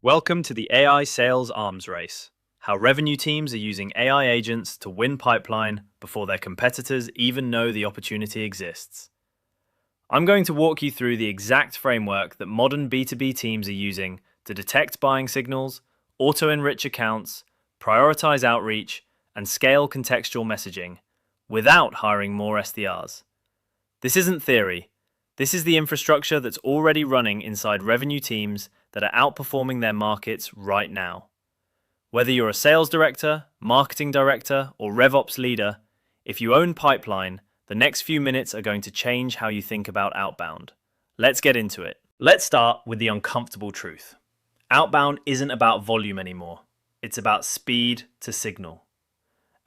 Welcome to the AI Sales Arms Race, how revenue teams are using AI agents to win pipeline before their competitors even know the opportunity exists. I'm going to walk you through the exact framework that modern B2B teams are using to detect buying signals, auto-enrich accounts, prioritize outreach, and scale contextual messaging without hiring more SDRs. This isn't theory. This is the infrastructure that's already running inside revenue teams that are outperforming their markets right now. Whether you're a sales director, marketing director, or RevOps leader, if you own pipeline, the next few minutes are going to change how you think about outbound. Let's get into it. Let's start with the uncomfortable truth. Outbound isn't about volume anymore. It's about speed to signal.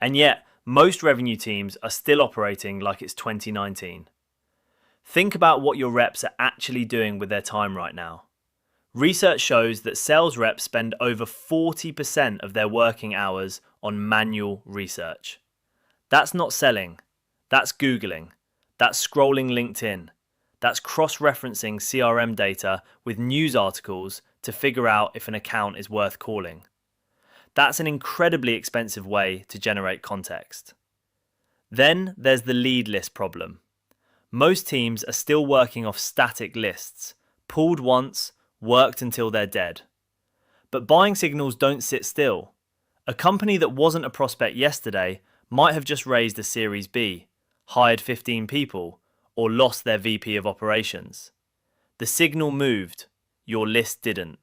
And yet, most revenue teams are still operating like it's 2019. Think about what your reps are actually doing with their time right now. Research shows that sales reps spend over 40% of their working hours on manual research. That's not selling. That's Googling. That's scrolling LinkedIn. That's cross-referencing CRM data with news articles to figure out if an account is worth calling. That's an incredibly expensive way to generate context. Then there's the lead list problem. Most teams are still working off static lists, pulled once, worked until they're dead. But buying signals don't sit still. A company that wasn't a prospect yesterday might have just raised a Series B, hired 15 people, or lost their VP of operations. The signal moved, your list didn't.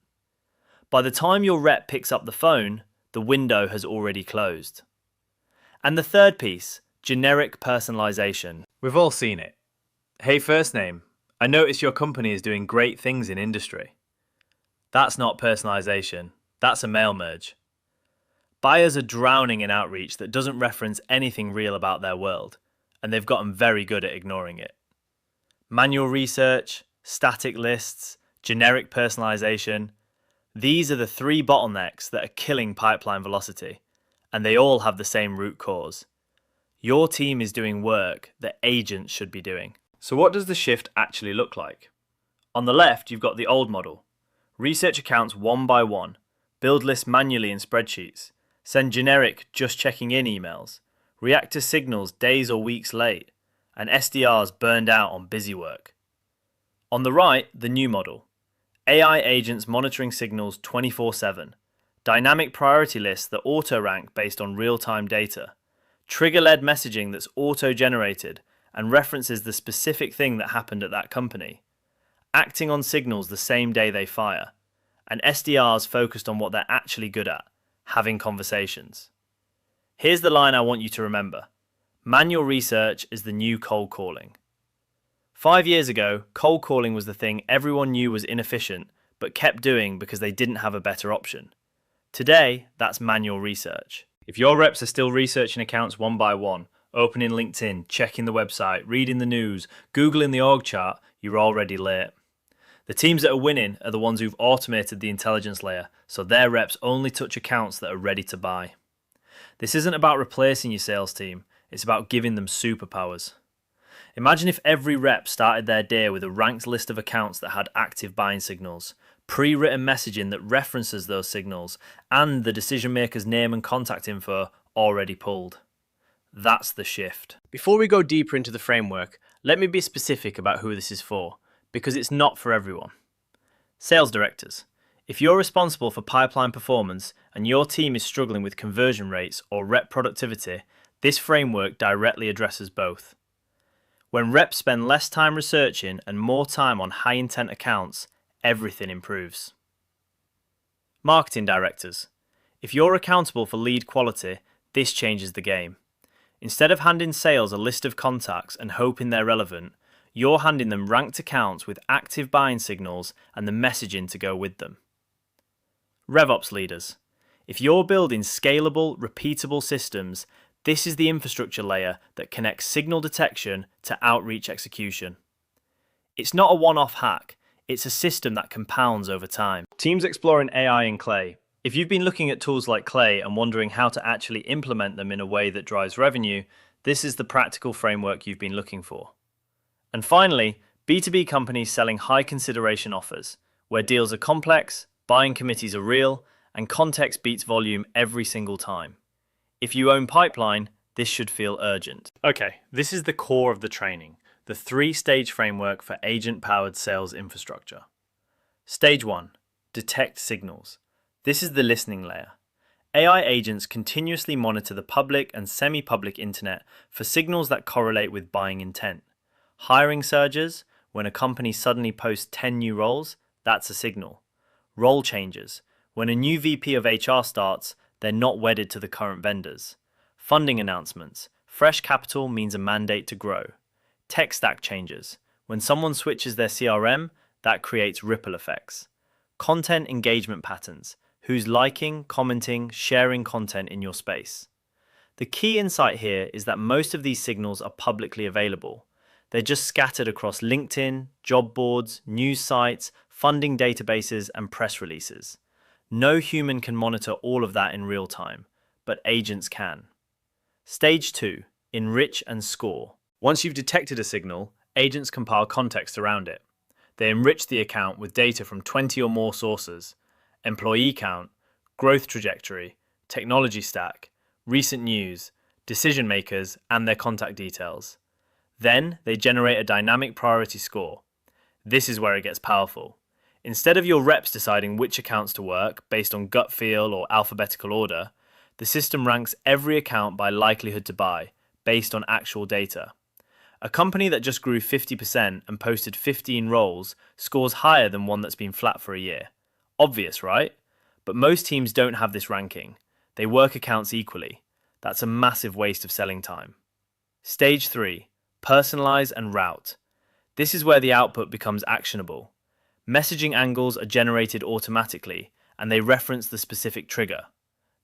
By the time your rep picks up the phone, the window has already closed. And the third piece, generic personalization. We've all seen it. Hey, first name, I notice your company is doing great things in industry. That's not personalization, that's a mail merge. Buyers are drowning in outreach that doesn't reference anything real about their world, and they've gotten very good at ignoring it. Manual research, static lists, generic personalization, these are the three bottlenecks that are killing pipeline velocity, and they all have the same root cause. Your team is doing work that agents should be doing. So what does the shift actually look like? On the left, you've got the old model. Research accounts one by one, build lists manually in spreadsheets, send generic just checking in emails, react to signals days or weeks late, and SDRs burned out on busy work. On the right, the new model. AI agents monitoring signals 24/7, dynamic priority lists that auto-rank based on real-time data, trigger-led messaging that's auto-generated and references the specific thing that happened at that company, acting on signals the same day they fire, and SDRs focused on what they're actually good at, having conversations. Here's the line I want you to remember. Manual research is the new cold calling. 5 years ago, cold calling was the thing everyone knew was inefficient, but kept doing because they didn't have a better option. Today, that's manual research. If your reps are still researching accounts one by one, opening LinkedIn, checking the website, reading the news, Googling the org chart, you're already late. The teams that are winning are the ones who've automated the intelligence layer, so their reps only touch accounts that are ready to buy. This isn't about replacing your sales team, it's about giving them superpowers. Imagine if every rep started their day with a ranked list of accounts that had active buying signals, pre-written messaging that references those signals, and the decision maker's name and contact info already pulled. That's the shift. Before we go deeper into the framework, let me be specific about who this is for, because it's not for everyone. Sales directors. If you're responsible for pipeline performance and your team is struggling with conversion rates or rep productivity, this framework directly addresses both. When reps spend less time researching and more time on high-intent accounts, everything improves. Marketing directors. If you're accountable for lead quality, this changes the game. Instead of handing sales a list of contacts and hoping they're relevant, you're handing them ranked accounts with active buying signals and the messaging to go with them. RevOps leaders. If you're building scalable, repeatable systems, this is the infrastructure layer that connects signal detection to outreach execution. It's not a one-off hack, it's a system that compounds over time. Teams exploring AI in Clay. If you've been looking at tools like Clay and wondering how to actually implement them in a way that drives revenue, this is the practical framework you've been looking for. And finally, B2B companies selling high consideration offers, where deals are complex, buying committees are real, and context beats volume every single time. If you own pipeline, this should feel urgent. Okay, this is the core of the training, the three-stage framework for agent-powered sales infrastructure. Stage 1. Detect signals. This is the listening layer. AI agents continuously monitor the public and semi-public internet for signals that correlate with buying intent. Hiring surges, when a company suddenly posts 10 new roles, that's a signal. Role changes, when a new VP of HR starts, they're not wedded to the current vendors. Funding announcements, fresh capital means a mandate to grow. Tech stack changes, when someone switches their CRM, that creates ripple effects. Content engagement patterns, who's liking, commenting, sharing content in your space. The key insight here is that most of these signals are publicly available. They're just scattered across LinkedIn, job boards, news sites, funding databases, and press releases. No human can monitor all of that in real time, but agents can. Stage 2. Enrich and score. Once you've detected a signal, agents compile context around it. They enrich the account with data from 20 or more sources: employee count, growth trajectory, technology stack, recent news, decision makers, and their contact details. Then they generate a dynamic priority score. This is where it gets powerful. Instead of your reps deciding which accounts to work based on gut feel or alphabetical order, the system ranks every account by likelihood to buy, based on actual data. A company that just grew 50% and posted 15 roles scores higher than one that's been flat for a year. Obvious, right? But most teams don't have this ranking. They work accounts equally. That's a massive waste of selling time. Stage 3. Personalize and route. This is where the output becomes actionable. Messaging angles are generated automatically, and they reference the specific trigger.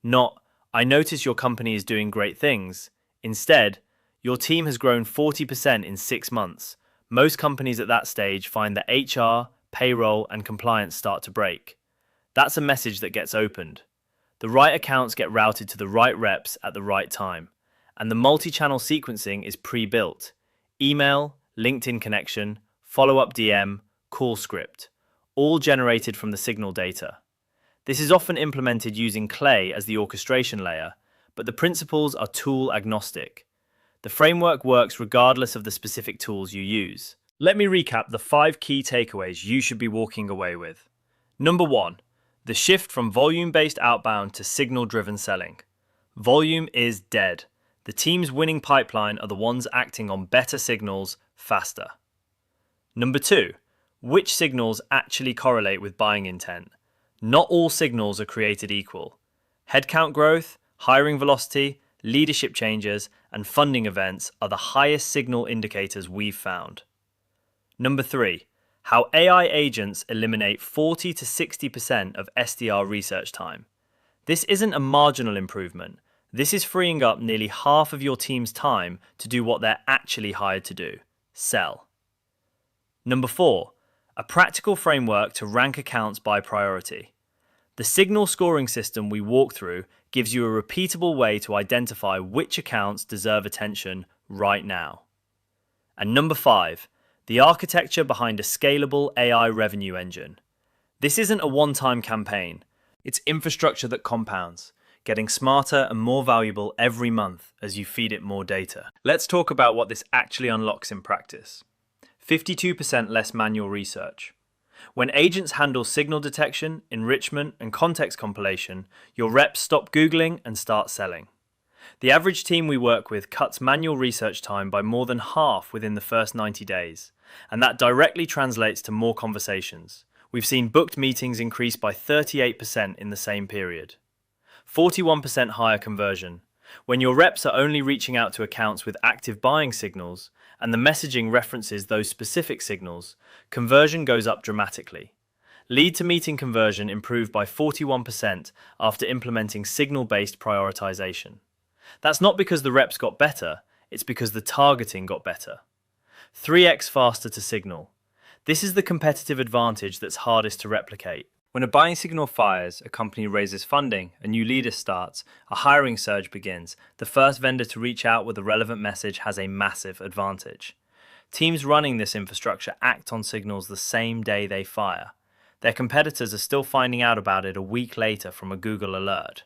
Not, I notice your company is doing great things. Instead, your team has grown 40% in 6 months. Most companies at that stage find that HR, payroll, and compliance start to break. That's a message that gets opened. The right accounts get routed to the right reps at the right time, and the multi-channel sequencing is pre-built. Email, LinkedIn connection, follow-up DM, call script, all generated from the signal data. This is often implemented using Clay as the orchestration layer, but the principles are tool agnostic. The framework works regardless of the specific tools you use. Let me recap the 5 key takeaways you should be walking away with. Number 1. The shift from volume-based outbound to signal-driven selling. Volume is dead. The teams winning pipeline are the ones acting on better signals faster. Number 2. Which signals actually correlate with buying intent? Not all signals are created equal. Headcount growth, hiring velocity, leadership changes, and funding events are the highest signal indicators we've found. Number 3. How AI agents eliminate 40 to 60% of SDR research time. This isn't a marginal improvement. This is freeing up nearly half of your team's time to do what they're actually hired to do: sell. Number 4. A practical framework to rank accounts by priority. The signal scoring system we walk through gives you a repeatable way to identify which accounts deserve attention right now. And number 5. The architecture behind a scalable AI revenue engine. This isn't a one-time campaign. It's infrastructure that compounds, getting smarter and more valuable every month as you feed it more data. Let's talk about what this actually unlocks in practice. 52% less manual research. When agents handle signal detection, enrichment, and context compilation, your reps stop Googling and start selling. The average team we work with cuts manual research time by more than half within the first 90 days, and that directly translates to more conversations. We've seen booked meetings increase by 38% in the same period. 41% higher conversion. When your reps are only reaching out to accounts with active buying signals, and the messaging references those specific signals, conversion goes up dramatically. Lead to meeting conversion improved by 41% after implementing signal-based prioritization. That's not because the reps got better, it's because the targeting got better. 3x faster to signal. This is the competitive advantage that's hardest to replicate. When a buying signal fires, a company raises funding, a new leader starts, a hiring surge begins, the first vendor to reach out with a relevant message has a massive advantage. Teams running this infrastructure act on signals the same day they fire. Their competitors are still finding out about it a week later from a Google alert.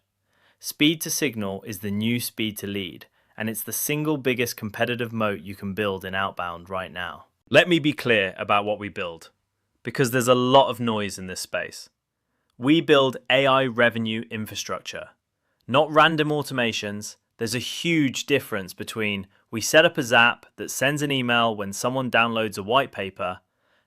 Speed to signal is the new speed to lead, and it's the single biggest competitive moat you can build in outbound right now. Let me be clear about what we build, because there's a lot of noise in this space. We build AI revenue infrastructure, not random automations. There's a huge difference between we set up a Zap that sends an email when someone downloads a white paper,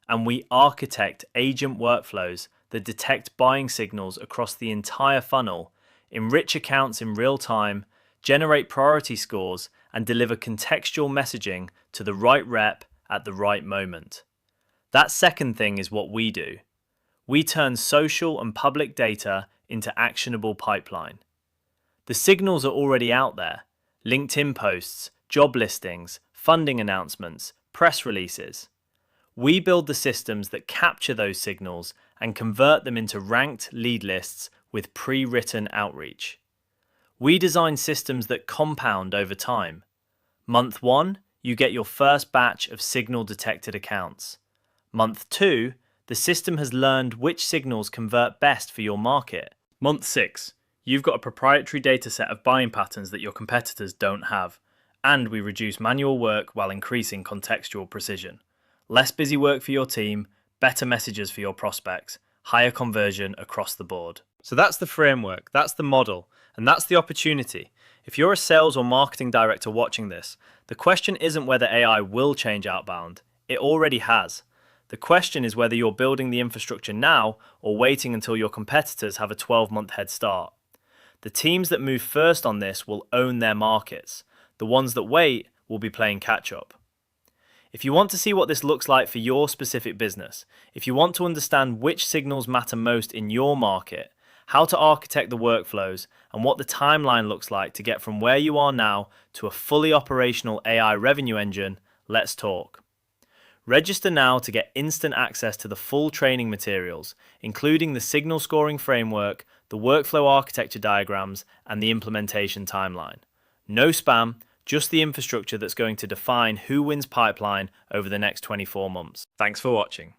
and we architect agent workflows that detect buying signals across the entire funnel, enrich accounts in real time, generate priority scores, and deliver contextual messaging to the right rep at the right moment. That second thing is what we do. We turn social and public data into actionable pipeline. The signals are already out there: LinkedIn posts, job listings, funding announcements, press releases. We build the systems that capture those signals and convert them into ranked lead lists with pre-written outreach. We design systems that compound over time. Month 1, you get your first batch of signal-detected accounts. Month 2, the system has learned which signals convert best for your market. Month 6, you've got a proprietary data set of buying patterns that your competitors don't have, and we reduce manual work while increasing contextual precision. Less busy work for your team, better messages for your prospects, higher conversion across the board. So that's the framework, that's the model, and that's the opportunity. If you're a sales or marketing director watching this, the question isn't whether AI will change outbound. It already has. The question is whether you're building the infrastructure now or waiting until your competitors have a 12-month head start. The teams that move first on this will own their markets. The ones that wait will be playing catch-up. If you want to see what this looks like for your specific business, if you want to understand which signals matter most in your market, how to architect the workflows, and what the timeline looks like to get from where you are now to a fully operational AI revenue engine, let's talk. Register now to get instant access to the full training materials, including the signal scoring framework, the workflow architecture diagrams, and the implementation timeline. No spam, just the infrastructure that's going to define who wins pipeline over the next 24 months. Thanks for watching.